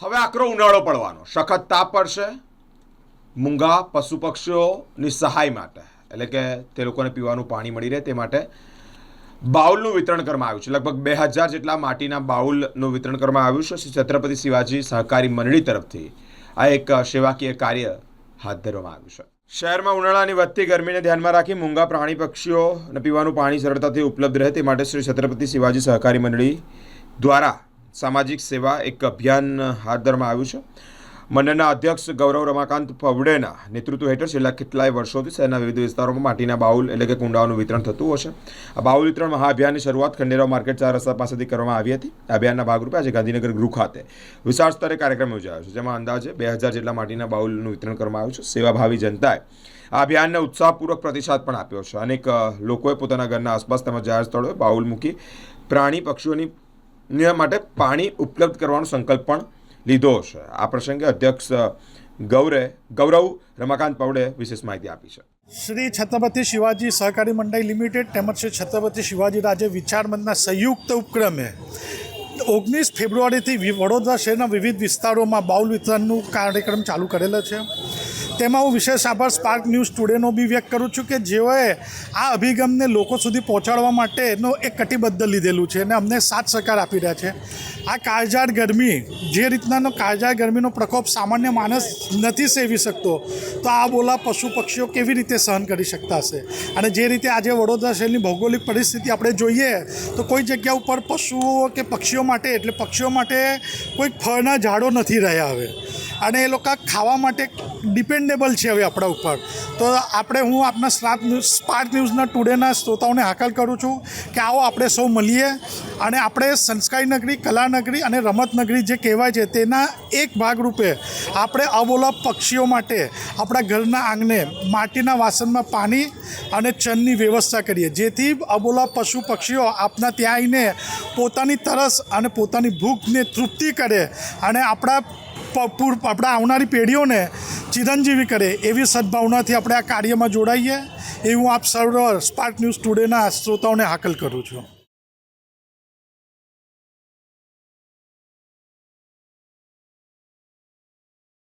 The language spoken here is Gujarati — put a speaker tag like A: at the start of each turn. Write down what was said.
A: હવે આકરો ઉનાળો પડવાનો, સખત તાપ પડશે. મૂંગા પશુ પક્ષીઓની સહાય માટે, એટલે કે તે લોકોને પીવાનું પાણી મળી રહે તે માટે બાઉલનું વિતરણ કરવામાં આવ્યું છે. લગભગ 2000 જેટલા માટીના બાઉલનું વિતરણ કરવામાં આવ્યું છે. શ્રી છત્રપતિ શિવાજી સહકારી મંડળી તરફથી આ એક સેવાકીય કાર્ય હાથ ધરવામાં આવ્યું છે. શહેરમાં ઉનાળાની વધતી ગરમીને ધ્યાનમાં રાખી મૂંગા પ્રાણી પક્ષીઓને પીવાનું પાણી સરળતાથી ઉપલબ્ધ રહે તે માટે શ્રી છત્રપતિ શિવાજી સહકારી મંડળી દ્વારા સામાજિક સેવા એક અભિયાન હાથ ધરવામાં આવ્યું છે. મંડળના અધ્યક્ષ ગૌરવ રમાકાંત પવડેના નેતૃત્વ હેઠળ છેલ્લા કેટલાય વર્ષોથી શહેરના વિવિધ વિસ્તારોમાં માટીના બાઉલ એટલે કે કુંડાઓનું વિતરણ થતું હશે. આ બાઉલ વિતરણ મહાઅભિયાનની શરૂઆત ખંડેરાવ માર્કેટ 4 રસ્તા પાસેથી કરવામાં આવી હતી. આ અભિયાનના ભાગરૂપે આજે ગાંધીનગર ગૃહ ખાતે વિશાળ સ્તરે કાર્યક્રમ યોજાયો છે, જેમાં અંદાજે 2000 જેટલા માટીના બાઉલનું વિતરણ કરવામાં આવ્યું છે. સેવાભાવી જનતાએ આ અભિયાનને ઉત્સાહપૂર્વક પ્રતિસાદ પણ આપ્યો છે. અનેક લોકોએ પોતાના ઘરના આસપાસ તેમજ જાહેર સ્થળોએ બાઉલ મૂકી પ્રાણી પક્ષીઓની માટે પાણી ઉપલબ્ધ કરવાનો સંકલ્પ પણ લીધો છે. આ પ્રસંગે અધ્યક્ષ ગૌરવ રમાકાંત પવડે વિશેષ માહિતી આપી છે.
B: શ્રી છત્રપતિ શિવાજી સહકારી મંડળી લિમિટેડ તેમજ શ્રી છત્રપતિ શિવાજી રાજ્ય વિચાર મંચના સંયુક્ત ઉપક્રમે 19 ફેબ્રુઆરીથી વડોદરા શહેરના વિવિધ વિસ્તારોમાં બાઉલ વિતરણનું કાર્યક્રમ ચાલુ કરેલો છે. તેમાં હું વિશેષ આભાર સ્પાર્ક ન્યૂઝ ટુડેનો બી વ્યક્ત કરું છું કે જેઓએ આ અભિગમને લોકો સુધી પહોંચાડવા માટેનો એક કટિબદ્ધ લીધેલું છે અને અમને સાથ સહકાર આપી રહ્યા છે. આ કાળઝાળ ગરમી, જે રીતનાનો કાળઝાળ ગરમીનો પ્રકોપ સામાન્ય માણસ નથી સેવી શકતો, તો આ બોલા પશુ પક્ષીઓ કેવી રીતે સહન કરી શકતા હશે. અને જે રીતે આજે વડોદરા શહેરની ભૌગોલિક પરિસ્થિતિ આપણે જોઈએ તો કોઈ જગ્યા ઉપર પશુઓ કે પક્ષીઓ માટે એટલે પક્ષીઓ માટે કોઈ ફળના ઝાડો નથી રહ્યા હવે, અને એ લોકો ખાવા માટે ડિપેન્ડેબલ છે હવે આપણા ઉપર. તો હું આપના સ્પાર્ક ન્યૂઝના ટુડેના શ્રોતાઓને હાકલ કરું છું કે આવો આપણે સૌ મળીએ અને આપણે સંસ્કારી નગરી, કલાનગરી અને રમતનગરી જે કહેવાય છે તેના એક ભાગરૂપે આપણે અબોલા પક્ષીઓ માટે આપણા ઘરના આંગણે માટીના વાસણમાં પાણી અને ચણની વ્યવસ્થા કરીએ, જેથી અબોલા પશુ પક્ષીઓ આપના ત્યાં આવીને પોતાની તરસ અને પોતાની ભૂખને તૃપ્તિ કરે અને આપણા આવનારી પેઢીઓને ચિરંજીવી કરે એવી સદભાવનાથી આપણે આ કાર્યમાં જોડાઈએ એવું આપ સર્વ સ્પાર્ક ન્યૂઝ ટુડેના શ્રોતાઓને હાકલ કરું છું.